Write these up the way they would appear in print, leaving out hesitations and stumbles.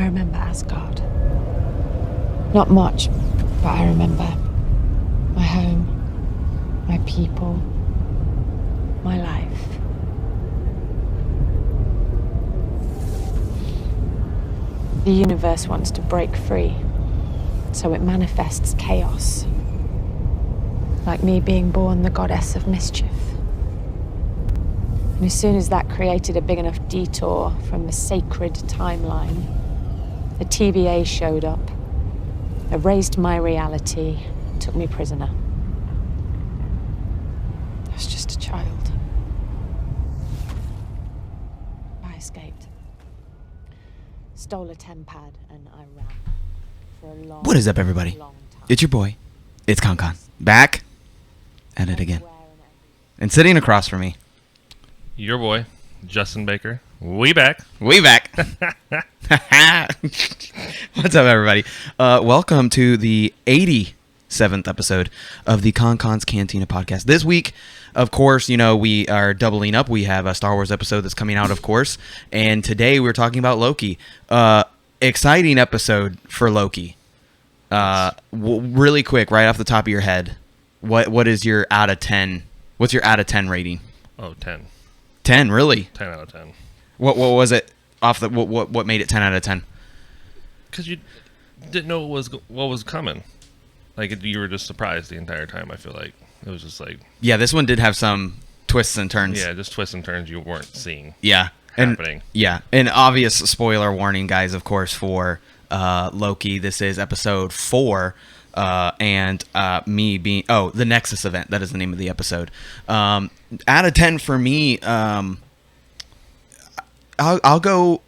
remember Asgard. Not much, but I remember my home, my people, my life. The universe wants to break free, so it manifests chaos. Like me being born the goddess of mischief. And as soon as that created a big enough detour from the sacred timeline, the TVA showed up, erased my reality, took me prisoner. I was just a child. I escaped. Stole a TemPad and I ran for a long, What is up, everybody? long time. It's your boy. It's KonKon's. Back at it again. And sitting across from me. Your boy, Justin Baker. We back. We back. What's up, everybody? Welcome to the 87th episode of the KonKon's Cantina podcast. This week, of course, you know, we are doubling up. We have a Star Wars episode that's coming out, of course. And today we're talking about Loki. Exciting episode for Loki. Really quick, right off the top of your head, what is your out of 10? What's your out of 10 rating? Oh, 10. 10, really? 10 out of 10. What was it off the what made it 10 out of 10? Because you didn't know what was coming. Like, you were just surprised the entire time, I feel like. It was just like... Yeah, this one did have some twists and turns. Yeah, just twists and turns you weren't seeing And, happening. yeah, an obvious spoiler warning, guys, of course, for Loki. This is episode 4, and me being... Oh, the Nexus event. That is the name of the episode. Out of 10 for me, I'll go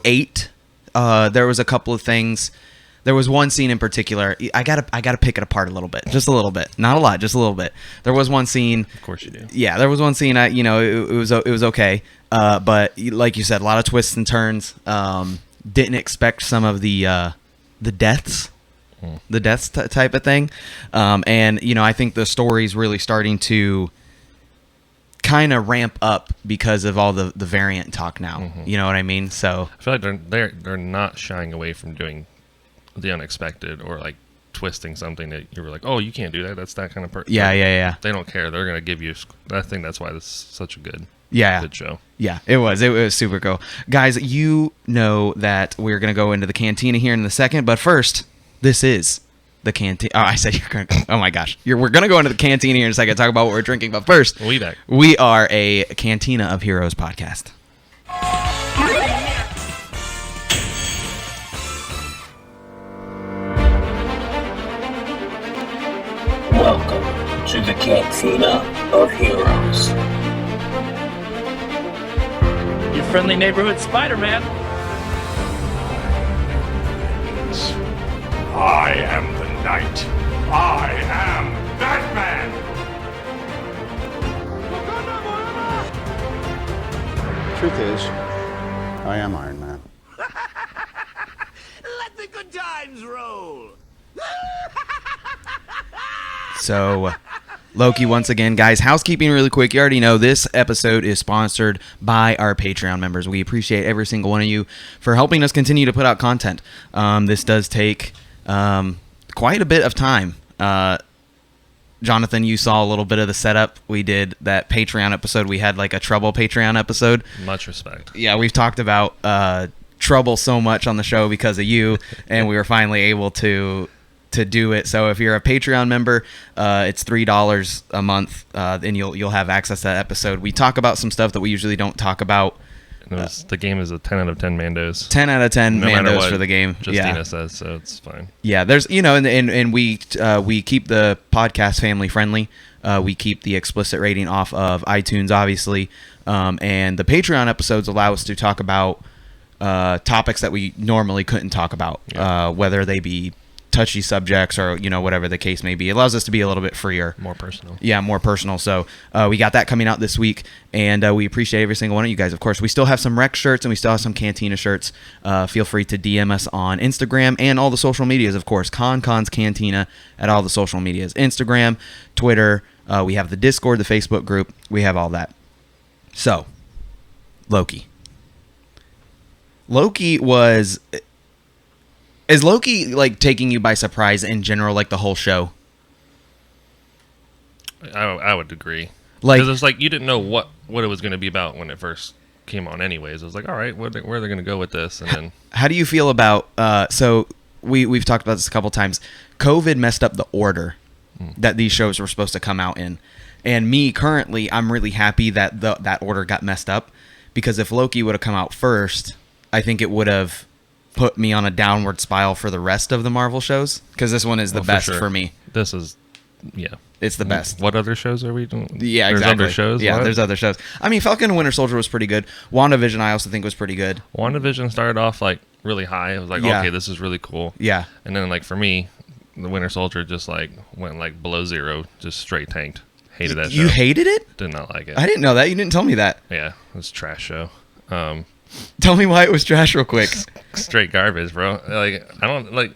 8. There was a couple of things. There was one scene in particular. I gotta pick it apart a little bit, just a little bit, not a lot, just a little bit. There was one scene. Of course you do. Yeah, there was one scene. It was okay. But like you said, a lot of twists and turns. Didn't expect some of the deaths. The deaths type of thing. And I think the story's really starting to kind of ramp up because of all the variant talk now. Mm-hmm. You know what I mean? So I feel like they're not shying away from doing the unexpected or like twisting something that you were like, oh, you can't do that. That's that kind of person. Yeah. They don't care. They're gonna give you. I think that's why this is such a good show. Yeah, it was super cool, guys. You know that we're gonna go into the cantina here in a second, but first, this is the cantina. Oh, I said you're going to... Oh, my gosh. We're going to go into the cantina here in a second, talk about what we're drinking. But first, we are a Cantina of Heroes podcast. Welcome to the Cantina of Heroes. Your friendly neighborhood Spider-Man. I am the Knight. I am Batman. Truth is, I am Iron Man. Let the good times roll. So, Loki, once again, guys, housekeeping really quick. You already know this episode is sponsored by our Patreon members. We appreciate every single one of you for helping us continue to put out content. This does take quite a bit of time. Jonathan, you saw a little bit of the setup. We did that Patreon episode. We had like a Trouble Patreon episode. Much respect. Yeah, we've talked about Trouble so much on the show because of you, and we were finally able to do it. So if you're a Patreon member, it's $3 a month, and you'll have access to that episode. We talk about some stuff that we usually don't talk about. The game is a 10 out of 10 Mandos. 10 out of 10 no Mandos for the game. Justina says, so it's fine. Yeah, there's and we keep the podcast family friendly. We keep the explicit rating off of iTunes, obviously, and the Patreon episodes allow us to talk about topics that we normally couldn't talk about, whether they be touchy subjects or whatever the case may be. It allows us to be a little bit freer, more personal. Yeah, more personal. So we got that coming out this week, and we appreciate every single one of you guys. Of course, we still have some rec shirts and we still have some Cantina shirts. Feel free to DM us on Instagram and all the social medias. Of course, KonKon's Cantina at all the social medias: Instagram, Twitter. We have the Discord, the Facebook group. We have all that. So, Loki was Is Loki like taking you by surprise in general, like the whole show? I would agree. Like, because it's like you didn't know what it was going to be about when it first came on. Anyways, it was like, all right, where are they going to go with this? And then, how do you feel about? So we've talked about this a couple times. COVID messed up the order that these shows were supposed to come out in, and me currently, I'm really happy that that order got messed up, because if Loki would have come out first, I think it would have put me on a downward spiral for the rest of the Marvel shows, because this one is the best for me. This is, yeah. It's the best. What other shows are we doing? Yeah, there's exactly. Other shows? Yeah, What? there's other shows. I mean, Falcon and Winter Soldier was pretty good. WandaVision, I also think, was pretty good. WandaVision started off like really high. It was like, okay, this is really cool. Yeah. And then like for me, the Winter Soldier just like went like below zero, just straight tanked. Hated that show. You hated it? Did not like it. I didn't know that. You didn't tell me that. Yeah, it was a trash show. Tell me why it was trash real quick. Straight garbage, bro. Like I don't like.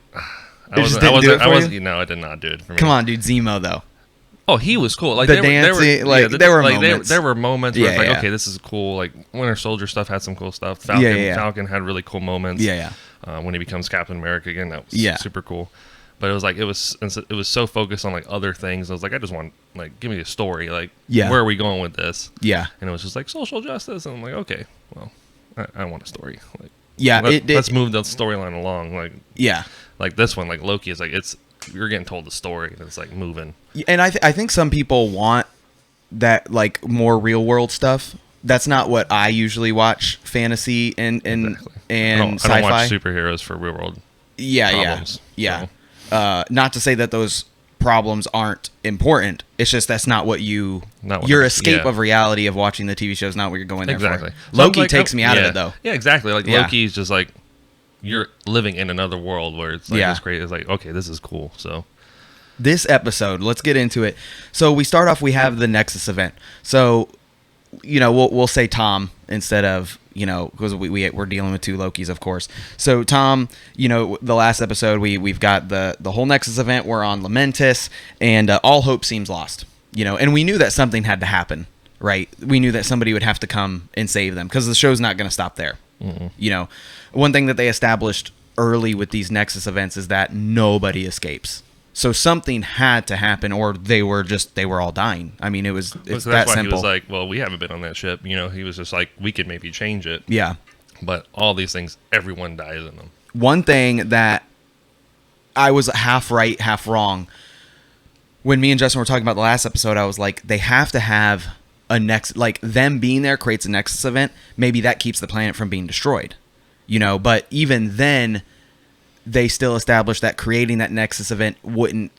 It just didn't do it for you? No, it did not do it for me. Come on, dude. Zemo, though. Oh, he was cool. Like the dancing, there were moments. There were moments where it's like, yeah. okay, this is cool. Like Winter Soldier stuff had some cool stuff. Falcon had really cool moments. Yeah. When he becomes Captain America again, that was super cool. But it was like it was so focused on like other things. I was like, I just want like give me a story. Like, where are we going with this? Yeah. And it was just like social justice, and I'm like, okay, well, I want a story. Like, let's move the storyline along. Like, like this one, like Loki is like you're getting told the story, and it's like moving. And I think some people want that like more real world stuff. That's not what I usually watch. Fantasy and sci-fi. I don't watch superheroes for real world. Problems, yeah. Not to say that those problems aren't important. It's just that's not what your escape of reality of watching the TV show is not what you're going there for. Loki takes me out of it though. Yeah, exactly. Like Loki's just like you're living in another world where it's like it's great. It's like, okay, this is cool. So this episode, let's get into it. So we start off, we have the Nexus event. So, we'll say Tom instead of, because we're dealing with two Lokis, of course. So Tom, the last episode, we've got the whole Nexus event. We're on Lamentis, and all hope seems lost, and we knew that something had to happen, right? We knew that somebody would have to come and save them, because the show's not going to stop there. Mm-hmm. One thing that they established early with these Nexus events is that nobody escapes. So something had to happen, or they were all dying. I mean, it's that's that why simple. He was like, well, we haven't been on that ship. He was just like, we could maybe change it. Yeah. But all these things, everyone dies in them. One thing that I was half right, half wrong. When me and Justin were talking about the last episode, I was like, they have to have a Nexus, like them being there creates a Nexus event. Maybe that keeps the planet from being destroyed, but even then they still established that creating that Nexus event wouldn't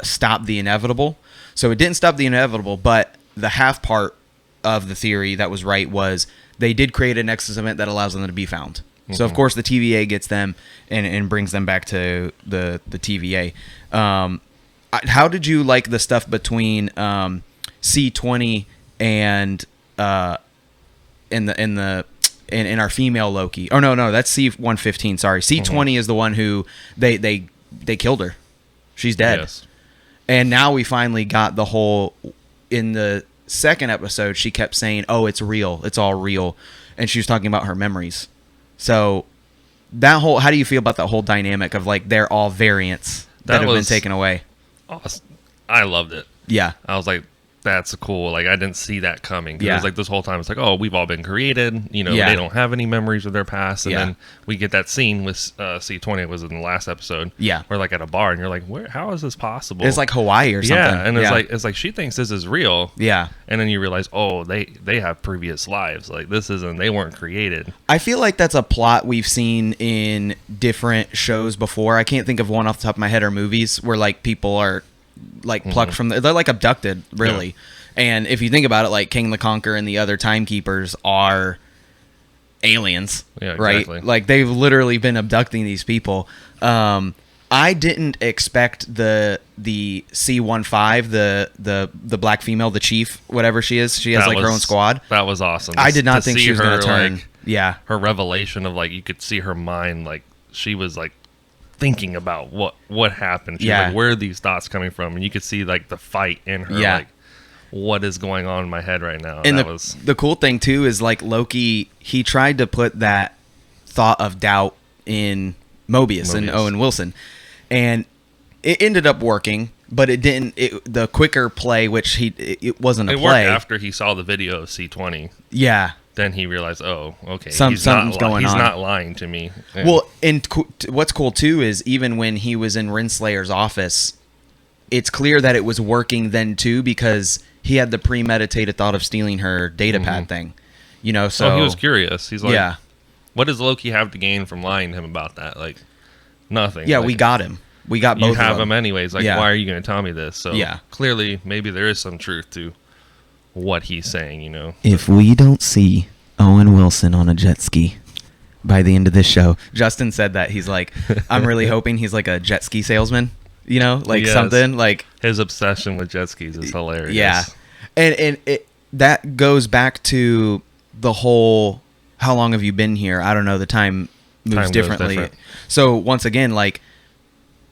stop the inevitable. So it didn't stop the inevitable, but the half part of the theory that was right was they did create a Nexus event that allows them to be found. Mm-hmm. So of course the TVA gets them and brings them back to the TVA. How did you like the stuff between C20 and in our female Loki? Oh no, that's C115. Sorry, C20 is the one who they killed her. She's dead. Yes. And now we finally got the whole. In the second episode, she kept saying, "Oh, it's real. It's all real," and she was talking about her memories. So that whole. How do you feel about that whole dynamic of like they're all variants that have been taken away? Awesome. I loved it. Yeah, I was like, that's cool. Like, I didn't see that coming. Yeah. It was like this whole time, it's like, oh, we've all been created. They don't have any memories of their past. And then we get that scene with C20. It was in the last episode. Yeah. We're like at a bar, and you're like, how is this possible? It's like Hawaii or something. Yeah. And it's like she thinks this is real. Yeah. And then you realize, oh, they have previous lives. Like, they weren't created. I feel like that's a plot we've seen in different shows before. I can't think of one off the top of my head, or movies where like people are like plucked from they're like abducted, really. Yeah. And if you think about it, like King the Conqueror and the other timekeepers are aliens, right? Like they've literally been abducting these people. I didn't expect the C15, the black female, the chief, whatever she is. She has her own squad. That was awesome. I did not think she was going to turn. Like, her revelation of like you could see her mind, like she was like thinking about what happened. She was like, where are these thoughts coming from? And you could see like the fight in her, like what is going on in my head right now. And the cool thing too is like Loki, he tried to put that thought of doubt in Mobius and Owen Wilson, and it ended up working, but it didn't. The quicker play, which it wasn't a play. It worked after he saw the video of C20. Yeah. Then he realized, oh, okay, something's going on. He's not lying to me. Yeah. Well, and what's cool too is even when he was in Renslayer's office, it's clear that it was working then too, because he had the premeditated thought of stealing her datapad thing. You know, so he was curious. He's like, what does Loki have to gain from lying to him about that? Like, nothing. Yeah, like, we got him. We got both of them. You have him anyways. Like, why are you going to tell me this? So clearly, maybe there is some truth to what he's saying, you know. If we don't see Owen Wilson on a jet ski by the end of this show, Justin said that he's like, I'm really hoping he's like a jet ski salesman, you know, like something like his obsession with jet skis is hilarious. Yeah. And that goes back to the whole, how long have you been here? I don't know. The time moves differently. So once again, like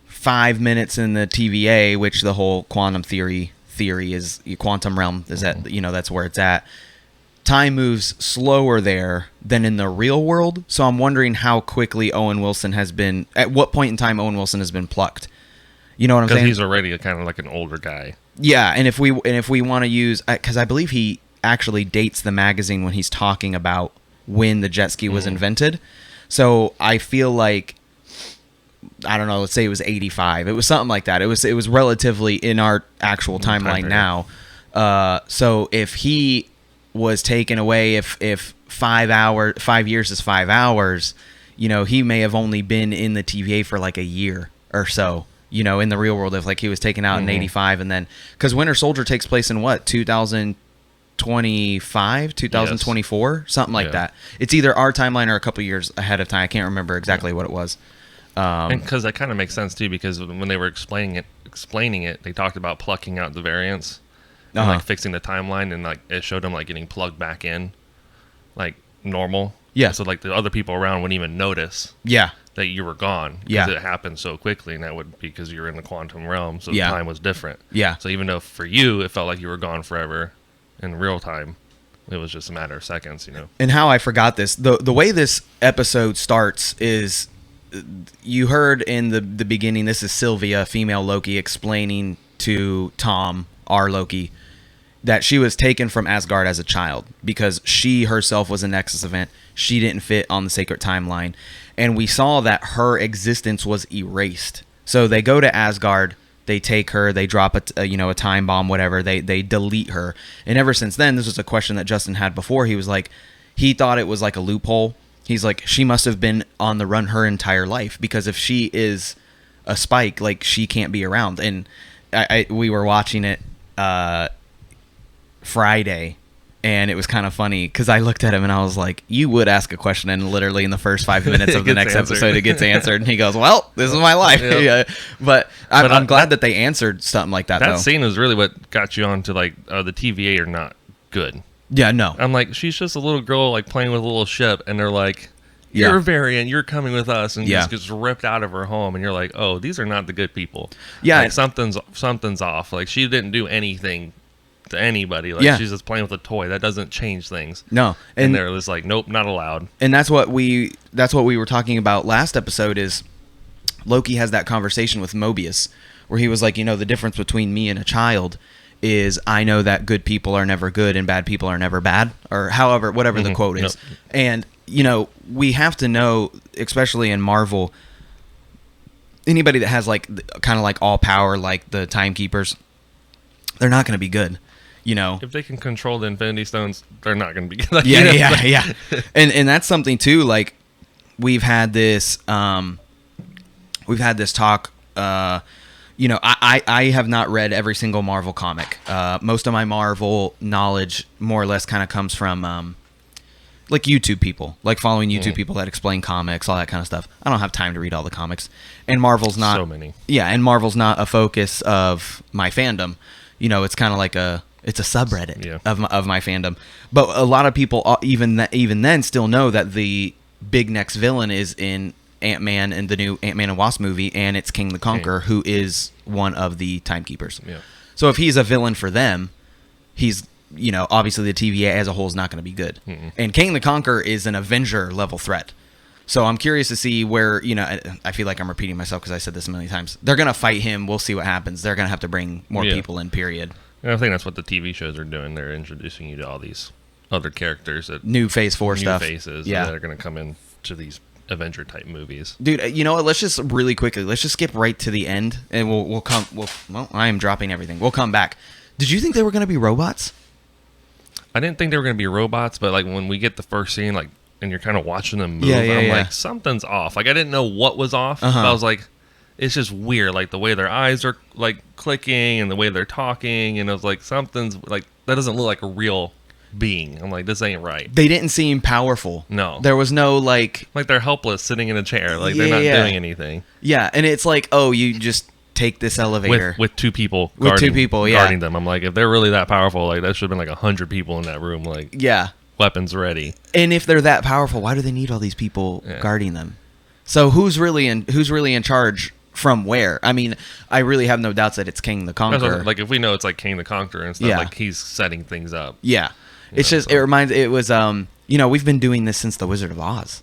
5 minutes in the TVA, which the whole quantum theory is quantum realm is that, you know, that's where it's at. Time moves slower there than in the real world. So I'm wondering how quickly Owen Wilson has been, at what point in time Owen Wilson has been plucked. You know what I'm saying? Because he's already kind of like an older guy. Yeah. And if we want to use, because I believe he actually dates the magazine when he's talking about when the jet ski was invented. So I feel like, I don't know, let's say it was 85. It was something like that. It was relatively in our actual timeline now. So if he was taken away, if 5 years is 5 hours, you know, he may have only been in the TVA for like a year or so, you know, in the real world, if like he was taken out in 85, and then, because Winter Soldier takes place in what, 2025, 2024, something like that. It's either our timeline or a couple years ahead of time. I can't remember exactly what it was. And because that kind of makes sense too, because when they were explaining it, they talked about plucking out the variants, and like fixing the timeline, and like it showed them like getting plugged back in, like normal. Yeah. So like the other people around wouldn't even notice. Yeah. That you were gone. Yeah. Because it happened so quickly, and that would be because you were in the quantum realm, so the time was different. Yeah. So even though for you it felt like you were gone forever, in real time, it was just a matter of seconds, you know. And how I forgot this, the way this episode starts is, you heard in the beginning, this is Sylvia, female Loki, explaining to Tom, our Loki, that she was taken from Asgard as a child because she herself was a Nexus event. She didn't fit on the sacred timeline. And we saw that her existence was erased. So they go to Asgard, they take her, they drop a time bomb, whatever, they delete her. And ever since then, this was a question that Justin had before. He was like, he thought it was like a loophole. He's like, she must have been on the run her entire life, because if she is a Spike, like, she can't be around. And we were watching it Friday, and it was kind of funny because I looked at him and I was like, you would ask a question, and literally in the first 5 minutes of the next episode it gets answered, and he goes, well, this is my life. Yeah. But I'm glad that they answered something like that. That scene was really what got you on to like, the TVA are not good. Yeah, no. I'm like, she's just a little girl like playing with a little ship, and they're like, you're a variant, you're coming with us, and just gets ripped out of her home, and you're like, oh, these are not the good people. Yeah, like, something's off. Like, she didn't do anything to anybody. Like, she's just playing with a toy. That doesn't change things. No, and they're just like, nope, not allowed. And that's what we were talking about last episode. Is Loki has that conversation with Mobius where he was like, you know, the difference between me and a child is I know that good people are never good and bad people are never bad, or however, whatever the quote is. And, you know, we have to know, especially in Marvel, anybody that has like kind of like all power, like the Timekeepers, they're not going to be good. You know, if they can control the Infinity Stones, they're not going to be good. Like, yeah. And that's something too. Like, we've had this talk. You know, I have not read every single Marvel comic. Most of my Marvel knowledge more or less kind of comes from like YouTube people, like following YouTube people that explain comics, all that kind of stuff. I don't have time to read all the comics, and Marvel's not so many. Yeah, and Marvel's not a focus of my fandom. You know, it's kind of like it's a subreddit of my fandom. But a lot of people even then still know that the big next villain is in Ant-Man and the new Ant-Man and Wasp movie, and it's King the Conqueror, who is one of the Timekeepers. Yeah. So if he's a villain for them, he's, you know, obviously the TVA as a whole is not going to be good. And King the Conqueror is an Avenger level threat. So I'm curious to see where, I feel like I'm repeating myself because I said this a million times. They're going to fight him. We'll see what happens. They're going to have to bring more people in, period. And I think that's what the TV shows are doing. They're introducing you to all these other characters. New Phase 4 stuff. New faces that are going to come in to these Avenger-type movies. Dude, you know what? Let's just really quickly, let's just skip right to the end, and we'll I am dropping everything. We'll come back. Did you think they were going to be robots? I didn't think they were going to be robots, but like when we get the first scene, like, and you're kind of watching them move, I'm like, something's off. Like, I didn't know what was off, but I was like, it's just weird. Like, the way their eyes are, like, clicking and the way they're talking, and I was like, something's, like, that doesn't look like a real being. I'm like, this ain't right. They didn't seem powerful. No. There was no, like... Like, they're helpless sitting in a chair. Like, they're not doing anything. Yeah, and it's like, oh, you just take this elevator. With two people guarding them. I'm like, if they're really that powerful, like, that should have been like 100 people in that room. Like, weapons ready. And if they're that powerful, why do they need all these people guarding them? So who's really in charge from where? I mean, I really have no doubts that it's King the Conqueror. Like, if we know it's like King the Conqueror and stuff, like, he's setting things up. Yeah. It's just, it reminds, it was, we've been doing this since The Wizard of Oz.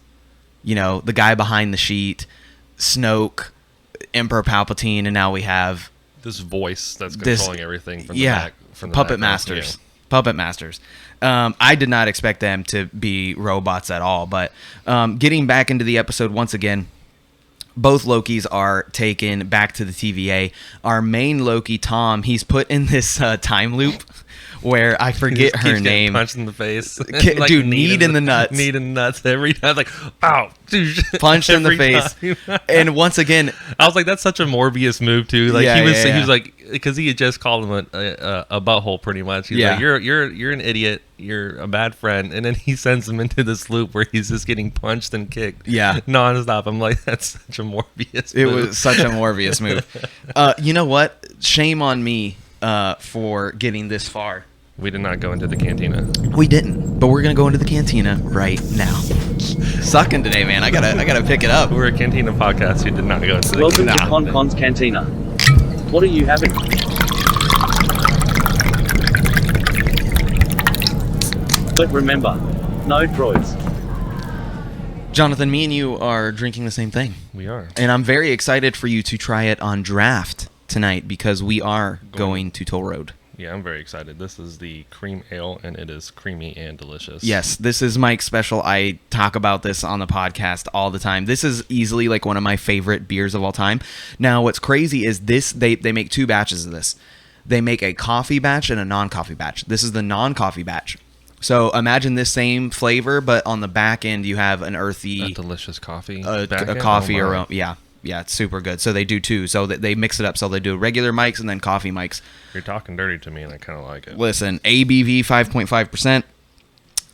The guy behind the sheet, Snoke, Emperor Palpatine, and now we have this voice that's controlling everything from the back. From the Puppet Masters. Yeah. Puppet Masters. I did not expect them to be robots at all, but getting back into the episode once again, both Lokis are taken back to the TVA. Our main Loki, Tom, he's put in this time loop where I forget her name. Punched in the face. Like, dude, knee in the nuts. Knee in the nuts every time. Like, ow. Dude, punched in the face. And once again, I was like, that's such a Morbius move too. Like, he was like, because he had just called him a butthole pretty much. He's like, you're an idiot. You're a bad friend. And then he sends him into this loop where he's just getting punched and kicked nonstop. I'm like, that's such a Morbius move. It was such a Morbius move. You know what? Shame on me for getting this far. We did not go into the cantina. We didn't, but we're gonna go into the cantina right now. Sucking today, man. I gotta pick it up. We're a cantina podcast who did not go into the Welcome to KonKon's Cantina. What are you having? But remember, no droids. Jonathan, me and you are drinking the same thing. We are. And I'm very excited for you to try it on draft tonight because we are going to Toll Road. Yeah, I'm very excited. This is the cream ale, and it is creamy and delicious. Yes, this is Mike's special. I talk about this on the podcast all the time. This is easily like one of my favorite beers of all time. Now, what's crazy is this, they make 2 batches of this. They make a coffee batch and a non-coffee batch. This is the non-coffee batch. So imagine this same flavor, but on the back end you have an earthy... A delicious coffee. A coffee aroma. Yeah, it's super good. So they do 2. So they mix it up. So they do regular mics and then coffee mics. You're talking dirty to me, and I kind of like it. Listen, ABV 5.5%,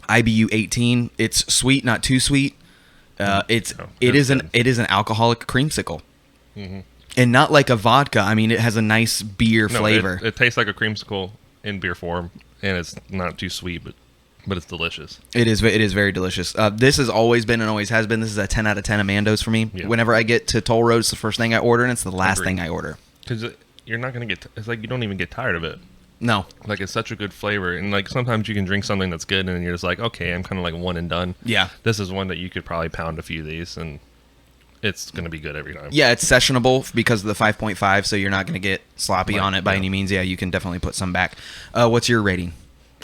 IBU 18. It's sweet, not too sweet. It is an alcoholic creamsicle, and not like a vodka. I mean, it has a nice beer flavor. It tastes like a creamsicle in beer form, and it's not too sweet, but it's delicious. It is very delicious. This has always been and always has been. This is a 10 out of 10 Amandos for me. Yeah. Whenever I get to Toll Road, it's the first thing I order, and it's the last thing I order. Because you're not going to get... It's like you don't even get tired of it. No. Like, it's such a good flavor. And, like, sometimes you can drink something that's good, and you're just like, okay, I'm kind of like one and done. Yeah. This is one that you could probably pound a few of these, and it's going to be good every time. Yeah, it's sessionable because of the 5.5, so you're not going to get sloppy on it by any means. Yeah, you can definitely put some back. What's your rating?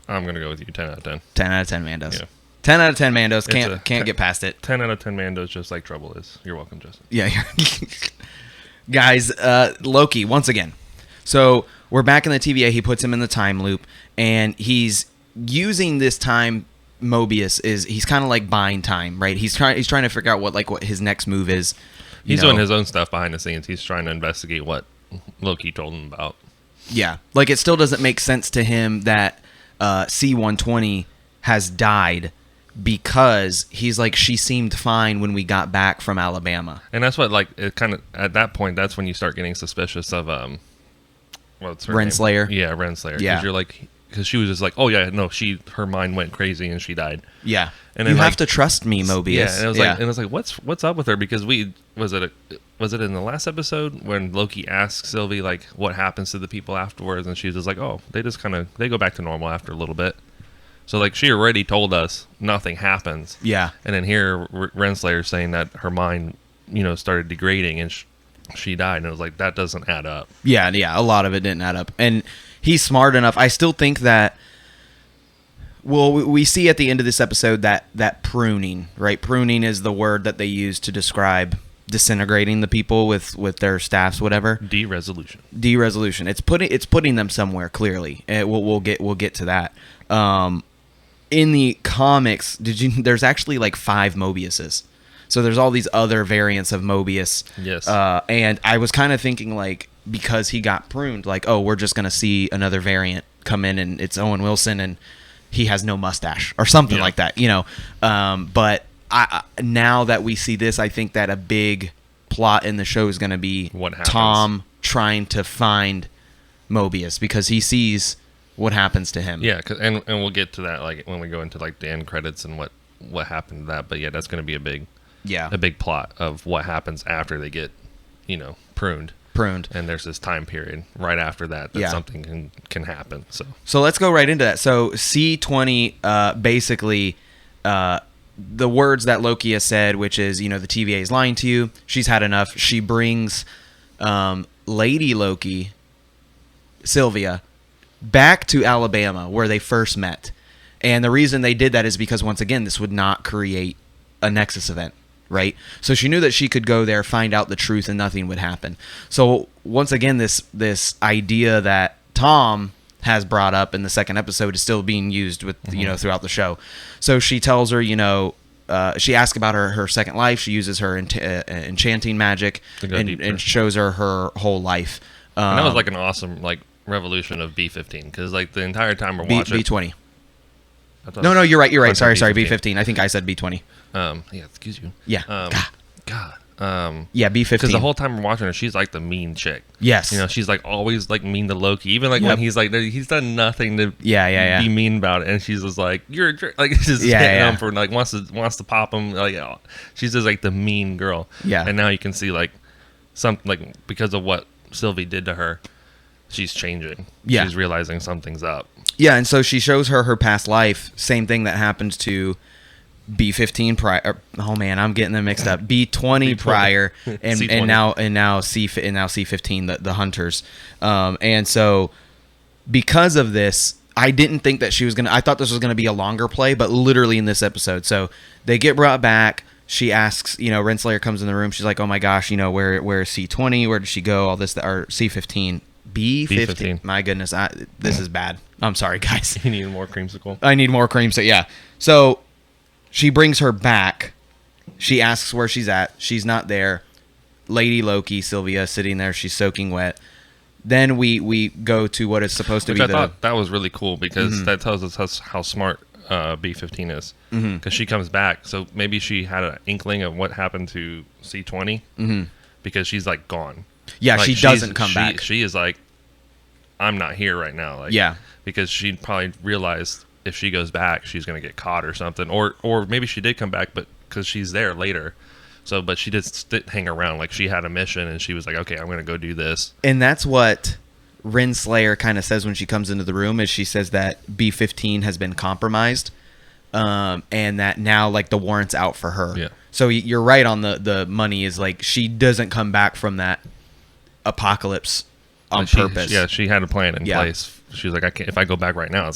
I'm going to go with you, 10 out of 10. 10 out of 10 Mandos. Yeah. 10 out of 10 Mandos. Can't get past it. 10 out of 10 Mandos, just like Trouble is. You're welcome, Justin. Yeah. Guys, Loki, once again. So we're back in the TVA. He puts him in the time loop, and he's using this time. Mobius he's kind of like buying time, right? He's trying to figure out what his next move is. He's doing his own stuff behind the scenes. He's trying to investigate what Loki told him about. Yeah, like it still doesn't make sense to him that C-120 has died because he's like, she seemed fine when we got back from Alabama. And that's what, like, it kind of, at that point, that's when you start getting suspicious of, what's her Renslayer? name? Yeah, Renslayer. Yeah. Because you're like, because she was just like, oh yeah, no, her mind went crazy and she died. Yeah. And then, you have to trust me, Mobius. Yeah, and it was like, what's up with her? Because was it in the last episode when Loki asked Sylvie like what happens to the people afterwards, and she's just like, oh, they go back to normal after a little bit. So like she already told us nothing happens. Yeah. And then here Renslayer's saying that her mind, started degrading and she died, and it was like that doesn't add up. Yeah, a lot of it didn't add up. And he's smart enough. I still think that we see at the end of this episode that pruning, right? Pruning is the word that they use to describe disintegrating the people with their staffs, whatever. De-resolution. It's putting them somewhere clearly. We'll get to that. In the comics, there's actually like 5 Mobiuses. So there's all these other variants of Mobius. Yes. And I was kind of thinking like, because he got pruned, like, oh, we're just going to see another variant come in and it's Owen Wilson and he has no mustache or something like that, but now that we see this, I think that a big plot in the show is going to be Tom trying to find Mobius because he sees what happens to him. Yeah, and we'll get to that like when we go into like the end credits and what happened to that. But yeah, that's going to be a big plot of what happens after they get, pruned. And there's this time period right after that something can happen. So let's go right into that. So C20 basically the words that Loki has said, which is, the TVA is lying to you. She's had enough. She brings Lady Loki, Sylvia, back to Alabama where they first met. And the reason they did that is because, once again, this would not create a Nexus event. Right? So she knew that she could go there, find out the truth, and nothing would happen. So once again, this idea that Tom has brought up in the second episode is still being used with throughout the show. So she tells her, she asks about her second life. She uses her enchanting magic and shows her whole life. And that was like an awesome revolution of B15 because like the entire time we're watching B20. No, you're right. Sorry, B15. I think I said B20. Excuse you. Yeah. God. Yeah, B15. Because the whole time we're watching her, she's like the mean chick. Yes. She's like always like mean to Loki. Even like when he's like, he's done nothing to be mean about it, and she's just like, you're a jerk. Like just hitting him for like wants to pop him. Like she's just like the mean girl. Yeah. And now you can see like something like because of what Sylvie did to her, she's changing. Yeah. She's realizing something's up. Yeah, and so she shows her past life. Same thing that happens to B15 prior. Oh man, I'm getting them mixed up. B20 prior, and now C15 the hunters. And so because of this, I didn't think that she was gonna. I thought this was gonna be a longer play, but literally in this episode, so they get brought back. She asks, Renslayer comes in the room. She's like, "Oh my gosh, where is C20? Where did she go? All this or C15." B15. My goodness, this is bad. I'm sorry, guys. You need more creamsicle? I need more creamsicle, yeah. So she brings her back. She asks where she's at. She's not there. Lady Loki, Sylvia, sitting there. She's soaking wet. Then we go to what is supposed to be I thought that was really cool because that tells us how smart B15 is. Because she comes back. So maybe she had an inkling of what happened to C20 because she's like gone. Yeah, she doesn't come back. She is like, I'm not here right now. Like, yeah. Because she probably realized if she goes back, she's going to get caught or something. Or maybe she did come back, but because she's there later. So, but she did hang around. Like, she had a mission, and she was like, okay, I'm going to go do this. And that's what Renslayer kind of says when she comes into the room, is she says that B15 has been compromised, and that now, like, the warrant's out for her. Yeah. So you're right on the money is, like, she doesn't come back from that apocalypse on purpose. Yeah, she had a plan in place. She was like, if I go back right now,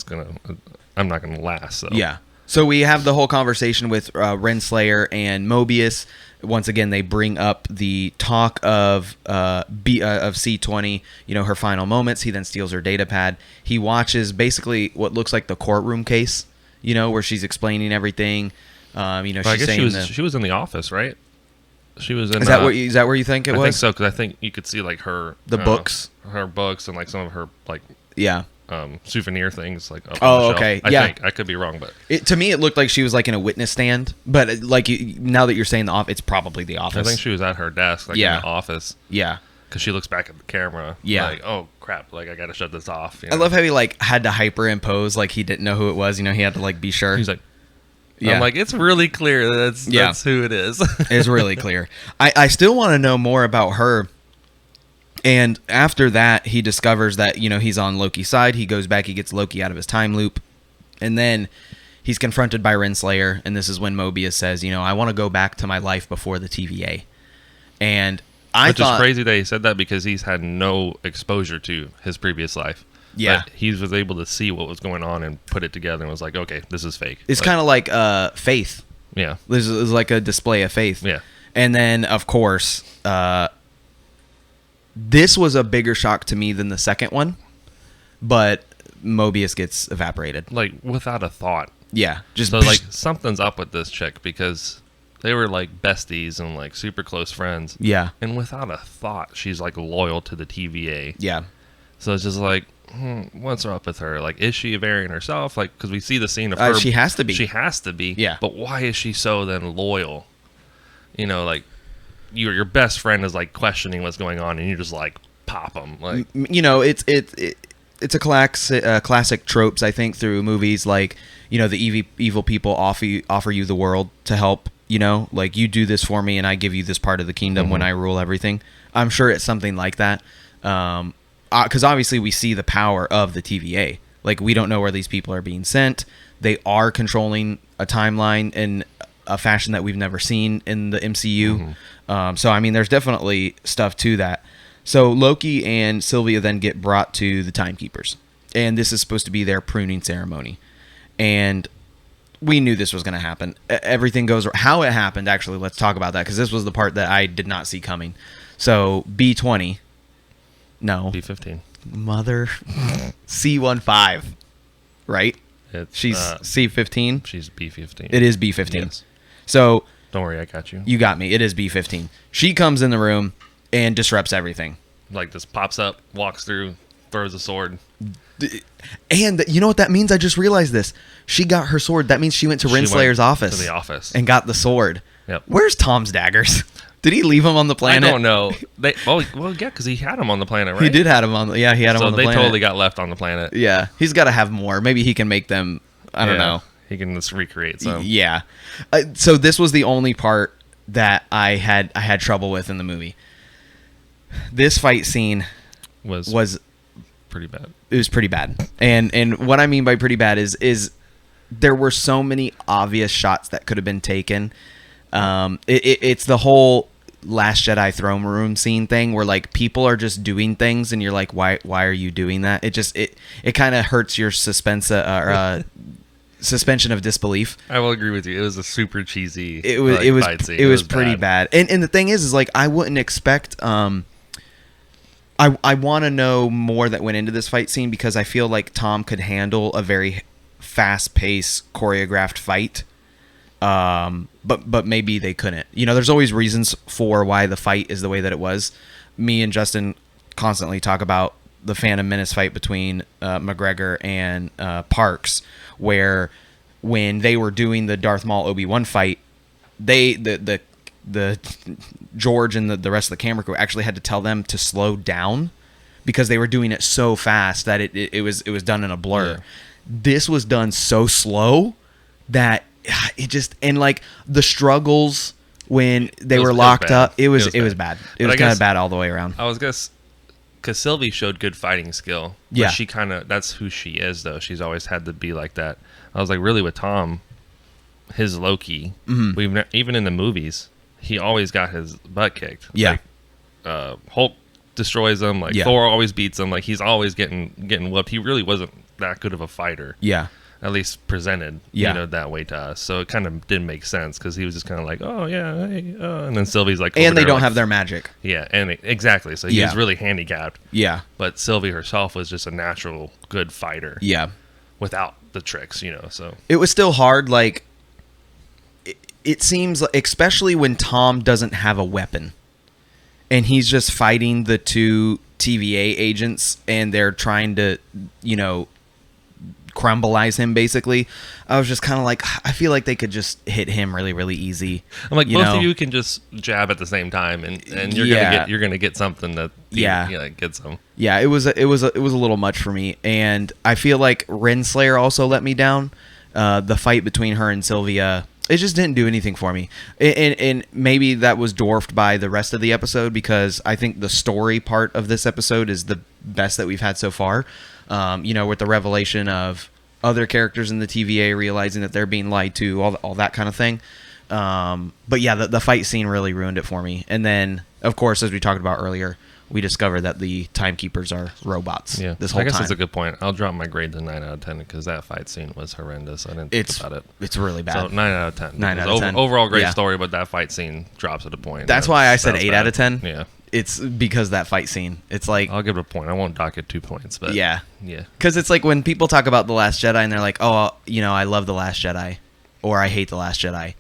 I'm not gonna last. So. Yeah. So we have the whole conversation with Renslayer and Mobius. Once again, they bring up the talk of C20, her final moments. He then steals her data pad. He watches basically what looks like the courtroom case, where she's explaining everything. She's saying she was in the office, right? She was in. Is that where you think it was? I think so, because I think you could see like books, and like some of her like souvenir things like. Up on the okay, shelf. I think I could be wrong, but to me it looked like she was like in a witness stand. But now that you're saying the office, it's probably the office. I think she was at her desk, like in the office. Yeah, because she looks back at the camera. Yeah, like, oh crap, like I gotta shut this off. I love how he like had to hyperimpose, like he didn't know who it was. He had to like be sure. He's like. Yeah. I'm like, it's really clear that's who it is. It's really clear. I still want to know more about her. And after that, he discovers that, he's on Loki's side. He goes back, he gets Loki out of his time loop. And then he's confronted by Renslayer, and this is when Mobius says, I want to go back to my life before the TVA. And Which is crazy that he said that because he's had no exposure to his previous life. Yeah. But he was able to see what was going on and put it together and was like, okay, this is fake. It's kind of like faith. Yeah. This is like a display of faith. Yeah. And then, of course, this was a bigger shock to me than the second one, but Mobius gets evaporated. Like, without a thought. Yeah. Just so, like, something's up with this chick because they were, like, besties and, like, super close friends. Yeah. And without a thought, she's, like, loyal to the TVA. Yeah. So it's just like, what's up with her? Like, is she a variant herself? Like, because we see the scene of her. She has to be. She has to be. Yeah. But why is she so then loyal? Like, your best friend is, like, questioning what's going on, and you just, like, pop them. Like, it's a classic tropes, I think, through movies like, the evil people offer you the world to help, like, you do this for me and I give you this part of the kingdom when I rule everything. I'm sure it's something like that. Because obviously we see the power of the TVA. Like, we don't know where these people are being sent. They are controlling a timeline in a fashion that we've never seen in the MCU. So, I mean, there's definitely stuff to that. So Loki and Sylvia then get brought to the Timekeepers, and this is supposed to be their pruning ceremony. And we knew this was going to happen. Everything goes how it happened. Actually, let's talk about that because this was the part that I did not see coming. So B20, no, B15, mother, C15, right? She's C15. She's B15. It is B15. Yes. So don't worry, I got you. You got me. It is B15. She comes in the room and disrupts everything. Like, just pops up, walks through, throws a sword. And you know what that means? I just realized this. She got her sword. That means she went to Renslayer's office. To the office. And got the sword. Yep. Where's Tom's daggers? Did he leave them on the planet? I don't know. Well, yeah, because he had them on the planet, right? He did have them on. He had them on the planet. So they totally got left on the planet. Yeah, he's got to have more. Maybe he can make them. I don't know. He can just recreate some. Yeah. So this was the only part that I had trouble with in the movie. This fight scene was pretty bad. It was pretty bad. And what I mean by pretty bad is there were so many obvious shots that could have been taken. It's the whole Last Jedi throne room scene thing where, like, people are just doing things and you're like, why are you doing that? It kind of hurts your suspension of disbelief. I will agree with you. It was a super cheesy fight scene. It was pretty bad. And the thing is like, I wouldn't expect I want to know more that went into this fight scene because I feel like Tom could handle a very fast-paced, choreographed fight. But maybe they couldn't. There's always reasons for why the fight is the way that it was. Me and Justin constantly talk about the Phantom Menace fight between McGregor and Parks, where when they were doing the Darth Maul Obi-Wan fight, the George and the rest of the camera crew actually had to tell them to slow down because they were doing it so fast that it was done in a blur. Yeah. This was done so slow that it just, and like the struggles when they were locked up, it was bad. It was kind of bad all the way around. I was guess because Sylvie showed good fighting skill. Yeah, she that's who she is though. She's always had to be like that. I was like, really with Tom, his Loki. Mm-hmm. Even in the movies, he always got his butt kicked. Yeah. Like, Hulk destroys him. Like, Thor always beats him. Like, he's always getting whooped. He really wasn't that good of a fighter. Yeah. At least presented, that way to us. So it kind of didn't make sense because he was just kind of like, oh, yeah, hey, and then Sylvie's like... And they don't have their magic. Yeah, and exactly. So he was really handicapped. Yeah. But Sylvie herself was just a natural good fighter. Yeah. Without the tricks, so... It was still hard, like... It seems, especially when Tom doesn't have a weapon and he's just fighting the two TVA agents and they're trying to, crumbleize him basically. I was just kind of like, I feel like they could just hit him really, really easy. I'm like, both of you can just jab at the same time and you're gonna get something that gets them. Yeah, it was a little much for me, and I feel like Renslayer also let me down. The fight between her and Sylvia, it just didn't do anything for me. And maybe that was dwarfed by the rest of the episode because I think the story part of this episode is the best that we've had so far. With the revelation of other characters in the TVA realizing that they're being lied to, all that kind of thing. But yeah, the fight scene really ruined it for me. And then, of course, as we talked about earlier, we discovered that the timekeepers are robots. Yeah, this whole I guess time. that's a good point. I'll drop my grade to 9 out of 10 because that fight scene was horrendous. I didn't think about it. It's really bad. So 9 out of 10. 9 out of 10. Overall great Yeah. story, but that fight scene drops at a point. That's why I said 8 out of 10. Yeah. It's because that fight scene. It's like, I'll give it a point. I won't dock it 2 points, but yeah. Yeah. Because it's like when people talk about The Last Jedi and they're like, oh, I love The Last Jedi, or I hate The Last Jedi.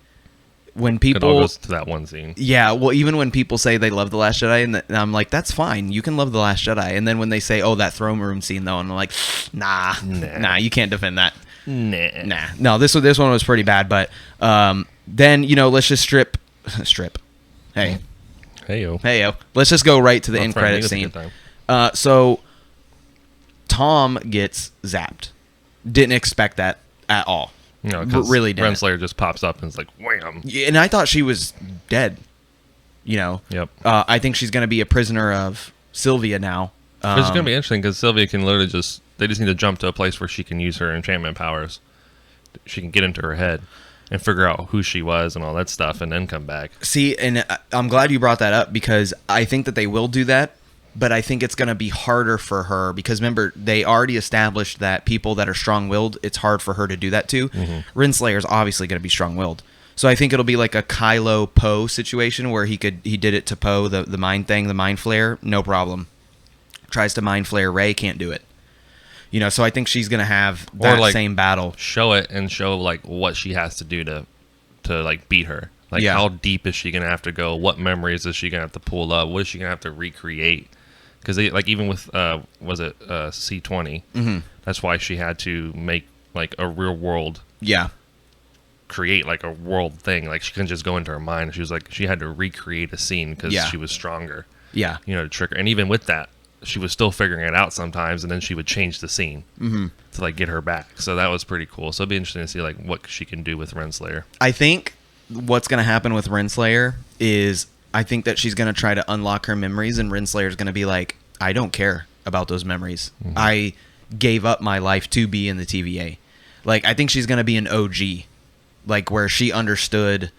When people, it all goes to that one scene. Yeah, well, even when people say they love The Last Jedi, and I'm like, that's fine. You can love The Last Jedi. And then when they say, oh, that throne room scene, though, and I'm like, nah, you can't defend that. Nah. No, this one was pretty bad. But then, let's just strip. Hey. Hey-yo. Let's just go right to the end credit scene. So Tom gets zapped. Didn't expect that at all. No, because really didn't. Renslayer just pops up and it's like, wham. Yeah, and I thought she was dead. Yep. I think she's going to be a prisoner of Sylvia now. It's going to be interesting because Sylvia can literally they just need to jump to a place where she can use her enchantment powers. She can get into her head and figure out who she was and all that stuff and then come back. See, and I'm glad you brought that up because I think that they will do that. But I think it's going to be harder for her because, remember, they already established that people that are strong-willed, it's hard for her to do that to. Mm-hmm. Renslayer is obviously going to be strong-willed. So I think it'll be like a Kylo Poe situation where he did it to Poe, the mind thing, the mind flare, no problem. Tries to mind flare Rey, can't do it. So I think she's going to have that same battle. Show it and show like what she has to do to like beat her. Like how deep is she going to have to go? What memories is she going to have to pull up? What is she going to have to recreate? Because even with was it C20? Mm-hmm. That's why she had to make like a real world. Yeah. Create like a world thing. Like she couldn't just go into her mind. She was like she had to recreate a scene because she was stronger. Yeah. To trick her. And even with that, she was still figuring it out sometimes, and then she would change the scene to like get her back. So that was pretty cool. So it'd be interesting to see like what she can do with Renslayer. I think what's going to happen with Renslayer is I think that she's going to try to unlock her memories, and Renslayer's going to be like, I don't care about those memories. Mm-hmm. I gave up my life to be in the TVA. Like, I think she's going to be an OG, like where she understood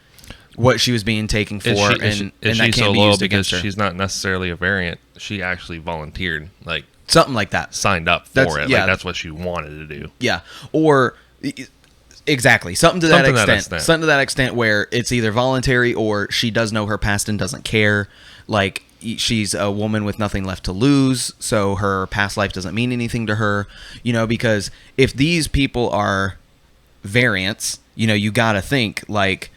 what she was being taken for, and that can't so be used against her. She's not necessarily a variant. She actually volunteered, like something like that, signed up for it. Yeah, like that's what she wanted to do. Yeah, or exactly something to that extent. Something to that extent where it's either voluntary or she does know her past and doesn't care. Like she's a woman with nothing left to lose, so her past life doesn't mean anything to her. Because if these people are variants, you got to think like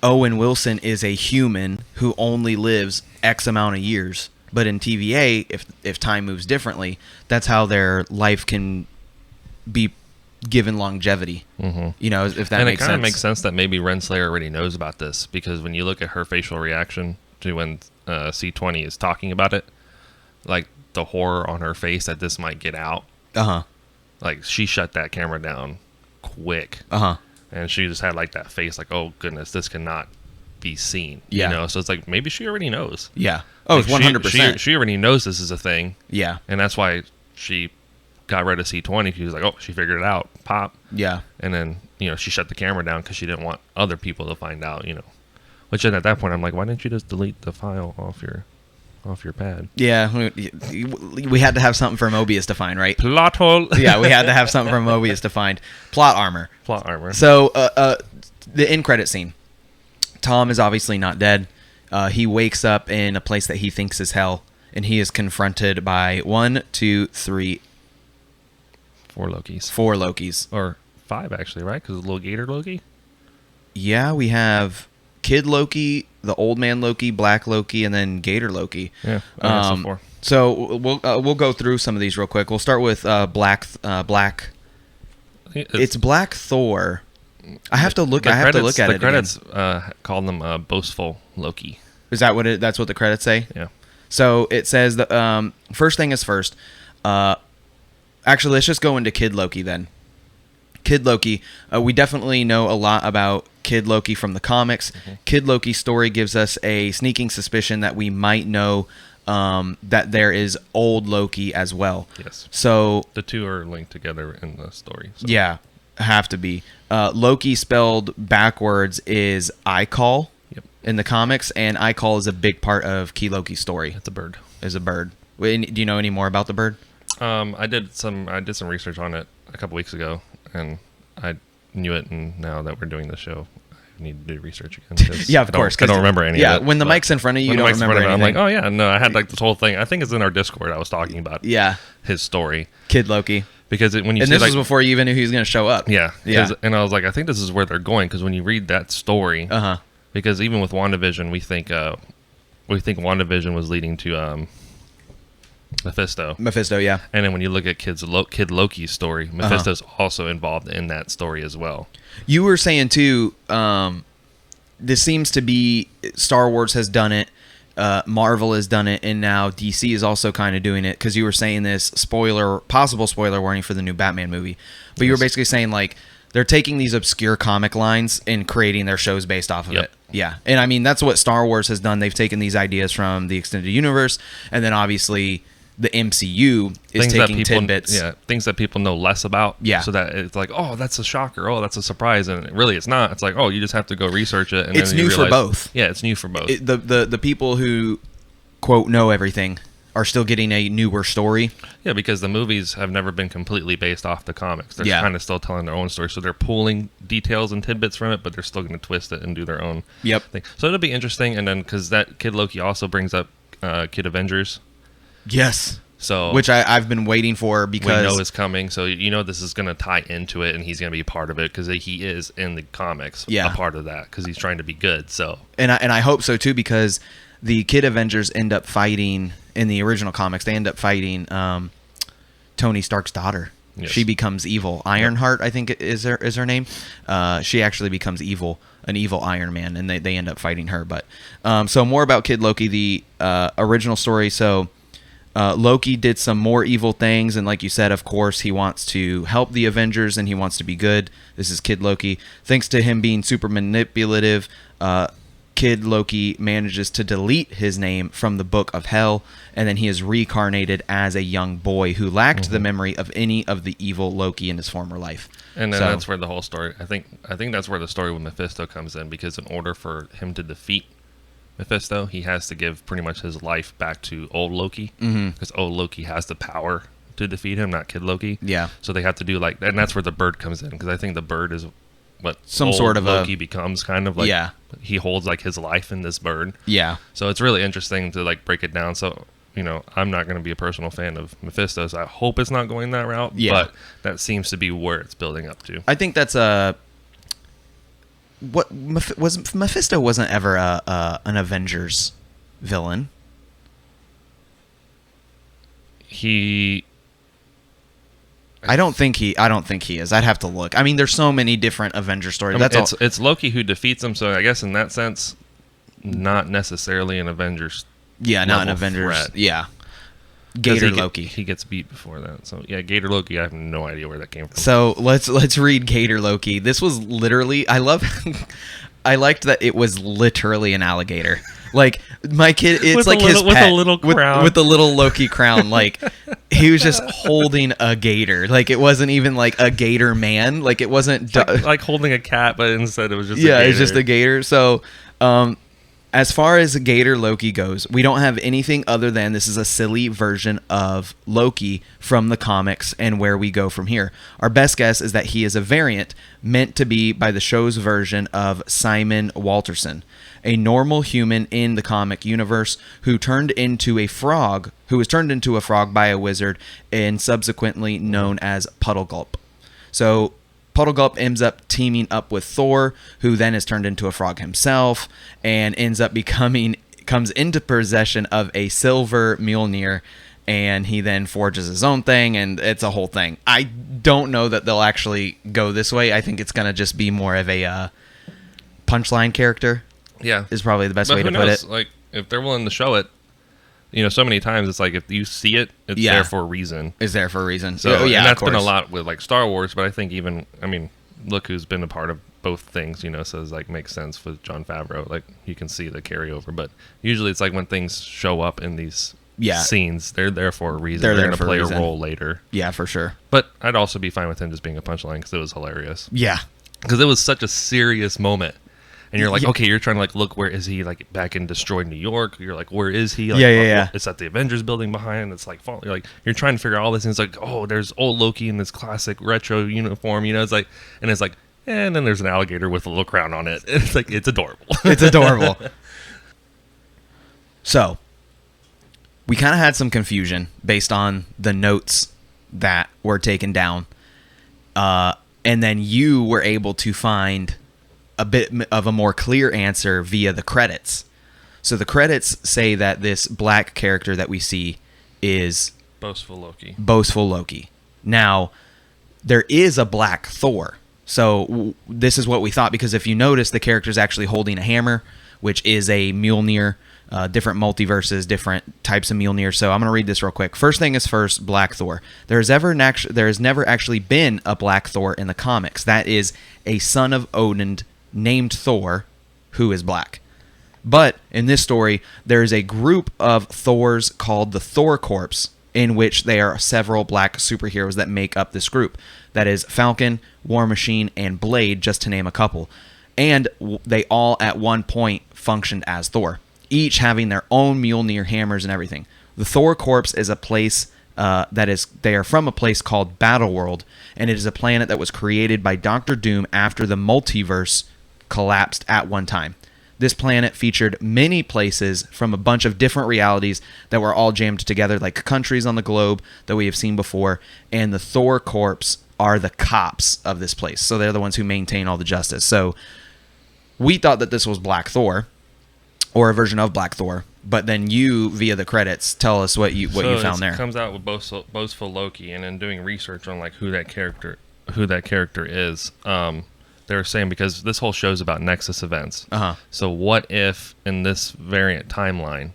Owen Wilson is a human who only lives X amount of years. But in TVA, if time moves differently, that's how their life can be given longevity. Mm-hmm. If that makes sense. And it kind of makes sense that maybe Renslayer already knows about this, because when you look at her facial reaction to when C20 is talking about it, like the horror on her face that this might get out. Uh-huh. Like she shut that camera down quick. Uh-huh. And she just had like that face like, oh goodness, this cannot be seen. Yeah. So it's like maybe she already knows. Yeah. Oh, like 100%. She already knows this is a thing. Yeah. And that's why she got rid of C20. She was like, oh, she figured it out. Pop. Yeah. And then, she shut the camera down because she didn't want other people to find out, Which then at that point I'm like, why didn't you just delete the file off your pad? Yeah. We had to have something for Mobius to find, right? Plot hole. Yeah, we had to have something for Mobius to find. Plot armor. So, the end credit scene. Tom is obviously not dead. He wakes up in a place that he thinks is hell, and he is confronted by 4 Lokis. 4 Lokis. Or 5, actually, right? Because little Gator Loki? Yeah, we have Kid Loki, the Old Man Loki, Black Loki, and then Gator Loki. Yeah, I guess 4. So we'll go through some of these real quick. We'll start with Black. It's Black Thor. I have to look. at it. The credits call them boastful Loki. Is that what that's what the credits say? Yeah. So it says the first thing is first. Actually, let's just go into Kid Loki then. Kid Loki. We definitely know a lot about Kid Loki from the comics. Mm-hmm. Kid Loki's story gives us a sneaking suspicion that we might know that there is old Loki as well. Yes. So the two are linked together in the story. So. Yeah, have to be. Loki spelled backwards is I-Call in the comics, and I-Call is a big part of Key Loki's story. It's a bird. Is a bird. Do you know any more about the bird? I did some research on it a couple weeks ago, and I knew it, and now that we're doing the show, I need to do research again. Yeah, of course. I don't remember any of it. Yeah, when the mic's in front of you, you don't remember anything. I'm like, oh yeah, no, I had like this whole thing. I think it's in our Discord I was talking about. Yeah. His story. Kid Loki. Because when you and see, this was before you even knew he was going to show up. Yeah. And I was like, I think this is where they're going, because when you read that story, because even with WandaVision, we think WandaVision was leading to Mephisto. Yeah. And then when you look at Kid Loki's story, Mephisto's also involved in that story as well. You were saying too, this seems to be Star Wars has done it, Marvel has done it, and now DC is also kind of doing it, because you were saying this possible spoiler warning for the new Batman movie, but you were basically saying like they're taking these obscure comic lines and creating their shows based off of it. Yeah. And I mean, that's what Star Wars has done. They've taken these ideas from the extended universe, and then obviously the MCU is taking tidbits. Yeah, things that people know less about. Yeah. So that it's like, oh, that's a shocker. Oh, that's a surprise. And really, it's not. It's like, oh, you just have to go research it. And it's then you new realize, for both. Yeah, it's new for both. The people who, quote, know everything are still getting a newer story. Yeah, because the movies have never been completely based off the comics. They're kind of still telling their own story. So they're pulling details and tidbits from it, but they're still going to twist it and do their own thing. So it'll be interesting. And then, because that Kid Loki also brings up Kid Avengers. Yes. So, which I've been waiting for, because we know is coming. So you know this is going to tie into it, and he's going to be part of it, because he is in the comics a part of that, because he's trying to be good. So and I hope so too, because the Kid Avengers end up fighting in the original comics. They end up fighting Tony Stark's daughter. Yes. She becomes evil. Ironheart, I think is her name. She actually becomes evil, an evil Iron Man, and they end up fighting her. But so more about Kid Loki, the original story. So. Loki did some more evil things, and like you said, of course, he wants to help the Avengers, and he wants to be good. This is Kid Loki. Thanks to him being super manipulative, Kid Loki manages to delete his name from the Book of Hell, and then he is reincarnated as a young boy who lacked the memory of any of the evil Loki in his former life. And then that's where the whole story, I think that's where the story with Mephisto comes in, because in order for him to defeat Mephisto, he has to give pretty much his life back to old Loki, because old Loki has the power to defeat him, not Kid Loki. Yeah. So they have to do and that's where the bird comes in, because I think the bird is what some old sort of Loki becomes, kind of like. Yeah. He holds like his life in this bird. Yeah. So it's really interesting to like break it down. So I'm not going to be a personal fan of Mephisto, so I hope it's not going that route. Yeah. But that seems to be where it's building up to. I think that's Mephisto wasn't ever an Avengers villain. I don't think he is. I'd have to look. I mean, there's so many different Avenger stories. It's Loki who defeats him, so I guess in that sense, not necessarily an Avengers. Yeah, not an Avengers. Threat. Yeah. Gator Loki. He gets beat before that. So yeah, Gator Loki, I have no idea where that came from. So let's read Gator Loki. This was literally, I liked that it was literally an alligator. Like my kid, it's with like his pet with a little crown. with the little Loki crown. Like he was just holding a gator. Like it wasn't even like a gator man. Like it wasn't like holding a cat, but instead it was just it was just a gator. So as far as Gator Loki goes, we don't have anything other than this is a silly version of Loki from the comics and where we go from here. Our best guess is that he is a variant meant to be by the show's version of Simon Walterson, a normal human in the comic universe who was turned into a frog by a wizard and subsequently known as Puddle Gulp. So Puddle Gulp ends up teaming up with Thor, who then is turned into a frog himself, and comes into possession of a silver Mjolnir, and he then forges his own thing, and it's a whole thing. I don't know that they'll actually go this way. I think it's going to just be more of a punchline character. Yeah. Is probably the best way to put it. Like, if they're willing to show it, so many times it's like if you see it, it's there for a reason. It's there for a reason. So and that's been a lot with like Star Wars, but I think look who's been a part of both things, so it's like makes sense with Jon Favreau. Like you can see the carryover, but usually it's like when things show up in these scenes, they're there for a reason. They're going to play a role later. Yeah, for sure. But I'd also be fine with him just being a punchline because it was hilarious. Yeah. Because it was such a serious moment. And you're like, okay, you're trying to like look, where is he, like back in destroyed New York? You're like, where is he? Like, yeah. It's at the Avengers building behind. It's like, you're trying to figure out all this. And it's like, oh, there's old Loki in this classic retro uniform. It's like, and then there's an alligator with a little crown on it. It's like, it's adorable. It's adorable. So, we kind of had some confusion based on the notes that were taken down. And then you were able to find a bit of a more clear answer via the credits. So the credits say that this black character that we see is Boastful Loki. Now, there is a black Thor. So this is what we thought, because if you notice, the character is actually holding a hammer, which is a Mjolnir. Different multiverses, different types of Mjolnir. So I'm going to read this real quick. First thing is first, Black Thor. There has never actually been a Black Thor in the comics. That is a son of Odin named Thor, who is black. But in this story, there is a group of Thors called the Thor Corpse, in which there are several black superheroes that make up this group. That is Falcon, War Machine, and Blade, just to name a couple. And they all at one point functioned as Thor, each having their own Mjolnir hammers and everything. The Thor Corpse is a place they are from a place called Battleworld, and it is a planet that was created by Doctor Doom after the multiverse collapsed at one time. This planet featured many places from a bunch of different realities that were all jammed together, like countries on the globe that we have seen before, and the Thor Corpse are the cops of this place. So they're the ones who maintain all the justice. So we thought that this was Black Thor, or a version of Black Thor, but then you, via the credits, tell us what you found there. It comes out with Boastful Loki, and in doing research on like who that character is, they were saying, because this whole show's about Nexus events. So what if in this variant timeline,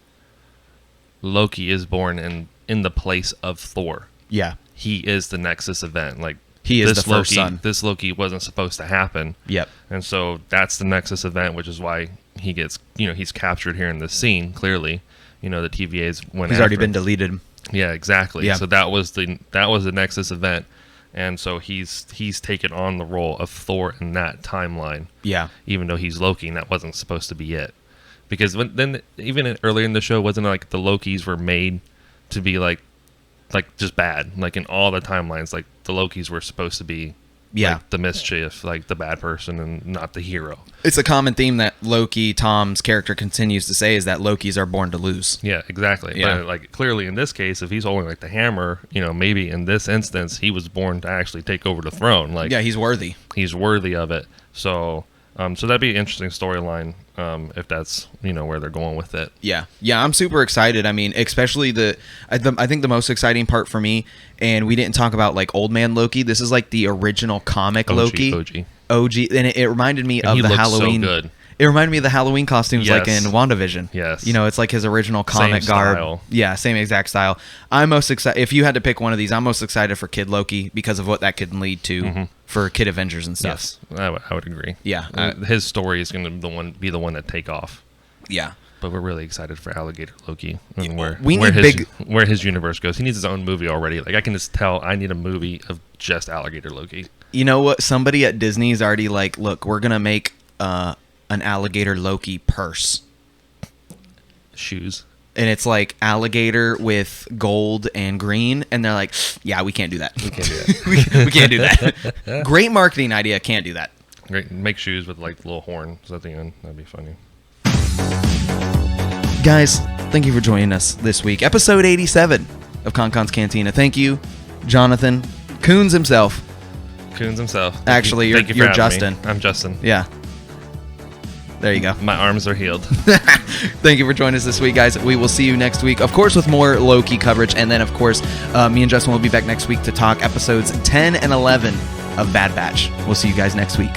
Loki is born in the place of Thor? Yeah, he is the Nexus event. Like he is the first son. This Loki wasn't supposed to happen. Yep. And so that's the Nexus event, which is why he gets, he's captured here in this scene. Clearly, the TVA's went. He's already been deleted. Yeah, exactly. Yeah. So that was the Nexus event, and so he's taken on the role of Thor in that timeline. Yeah. Even though he's Loki, and that wasn't supposed to be it, because even earlier in the show, wasn't it like the Lokis were made to be like just bad, like in all the timelines, like the Lokis were supposed to be. Yeah, like the mischief, like the bad person, and not the hero. It's a common theme that Loki, Tom's character, continues to say, is that Lokis are born to lose. Yeah, exactly. Yeah. But like clearly in this case, if he's holding like the hammer, maybe in this instance he was born to actually take over the throne. Like, yeah, he's worthy. He's worthy of it. So, so that'd be an interesting storyline, if that's where they're going with it. Yeah, I'm super excited. I mean, especially I think the most exciting part for me, and we didn't talk about like Old Man Loki. This is like the original comic Loki. OG, and it reminded me of the Halloween. So good. It reminded me of the Halloween costumes, like in WandaVision. Yes. It's like his original comic garb. Style. Yeah, same exact style. I'm most excited. If you had to pick one of these, I'm most excited for Kid Loki because of what that could lead to for Kid Avengers and stuff. Yes, I would agree. Yeah. His story is going to be the one that take off. Yeah. But we're really excited for Alligator Loki and where his universe goes. He needs his own movie already. Like, I can just tell I need a movie of just Alligator Loki. You know what? Somebody at Disney's already like, look, we're going to make an Alligator Loki purse. Shoes. And it's like alligator with gold and green. And they're like, yeah, we can't do that. We can't do that. we can't do that. Great marketing idea. Can't do that. Great. Make shoes with like little horns at the end. That'd be funny. Guys, thank you for joining us this week. Episode 87 of KonKon's Cantina. Thank you, Johnathan. Coons himself. Actually, you're Justin. Me. I'm Justin. Yeah. There you go. My arms are healed. Thank you for joining us this week, guys. We will see you next week, of course, with more Loki coverage. And then, of course, me and Justin will be back next week to talk episodes 10 and 11 of Bad Batch. We'll see you guys next week.